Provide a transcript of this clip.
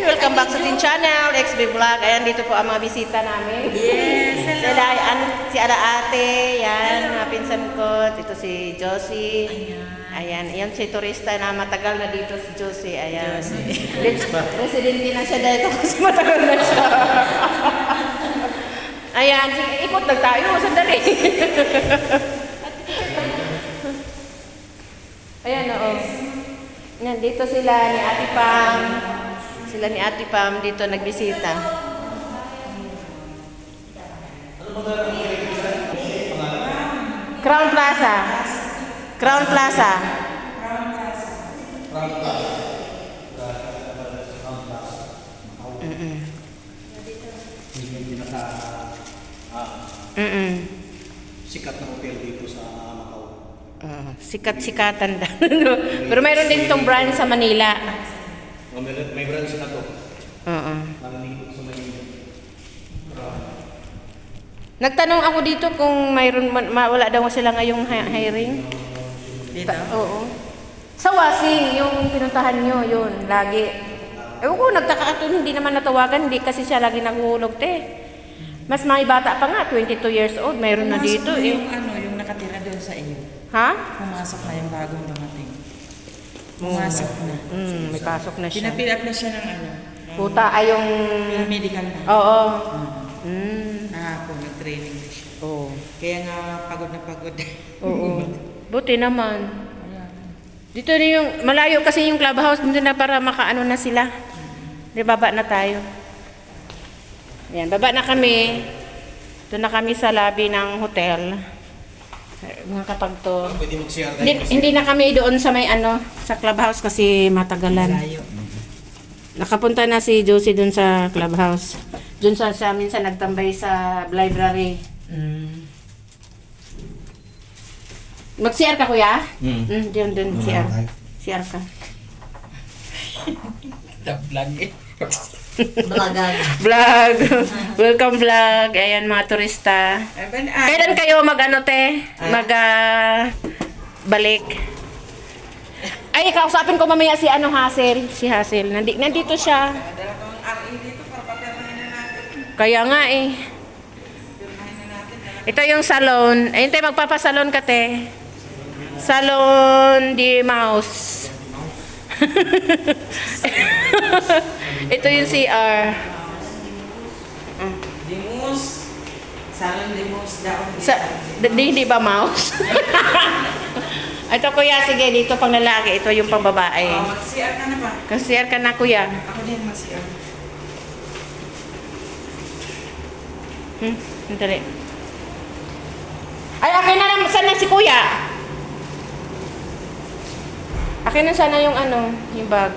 Welcome back sa ating channel, XB Vlog. Ayan, dito po ang mga bisita namin. Yes, hello. Si Ara Ate, yan, mga pinsan ko. Ito si Josie. Ayan, yan si turista na matagal na dito si Josie. Ayan. Residente na siya dito kasi matagal na siya. Ayan, ikot lang tayo. Sandali. Ayan, oo. Nandito sila ni Ate Pam. Sila ni Ate Pam dito nagbisita. Crown Plaza. Crown Plaza. Sikat na hotel dito sa Macau. Sikat-sikatan daw. Pero mayroon din itong brand sa Manila. May branch na to. Oo. Nalilito sa Manila. Nagtanong ako dito kung mayroon wala daw sila ngayong hiring. Dito? Oo. Sa Wasing, yung pinuntahan nyo, yun, lagi. Ewan ko, nagtaka ako, hindi naman natawagan, hindi kasi siya lagi naghulog, te. Mas mga bata pa nga, 22 years old, mayroon na dito. Pumasok na yung nakatira doon sa iyo. Ha? Pumasok na yung bagong dumating. Pumasok na. May pasok na siya. Pinapilap na siya ng Puta ay yung... medical na. Oo. Nahapon, nag-training na siya. Oo. Kaya nga pagod na pagod. Oo. Buti naman. Dito na yung... Malayo kasi yung clubhouse, dito na para makaano na sila. Di, baba na tayo. Yan, baba na kami. Doon na kami sa lobby ng hotel. Mga kapagto. Pwede mag-share tayo. Hindi na kami doon sa may sa clubhouse kasi matagalan. Malayo. Nakapunta na si Josie doon sa clubhouse. Doon sa minsan nagtambay sa library. Mag-CR ka, kuya? Doon, CR. CR ka. Vlog eh. Vlog. Welcome vlog. Ayan, mga turista. Kailan kayo te? Balik. Ay, kausapin ko mamaya si Hazel. Si Hazel. Nandito siya. Kaya nga eh. Ito yung salon. Ayun tayo, magpapasalon ka, te. Salon di Mouse. Ito yung CR. Dimus. Salon Dimus daw. Hindi ba mouse? Ito kuya, sige, dito pang lalaki. Ito yung pang babae. Mag-CR ka na ba? Kasi-CR ka na kuya. Ako din mag-CR. Dali. Ay, akin na lang. Saan na si kuya? Akin na sana yung yung bag.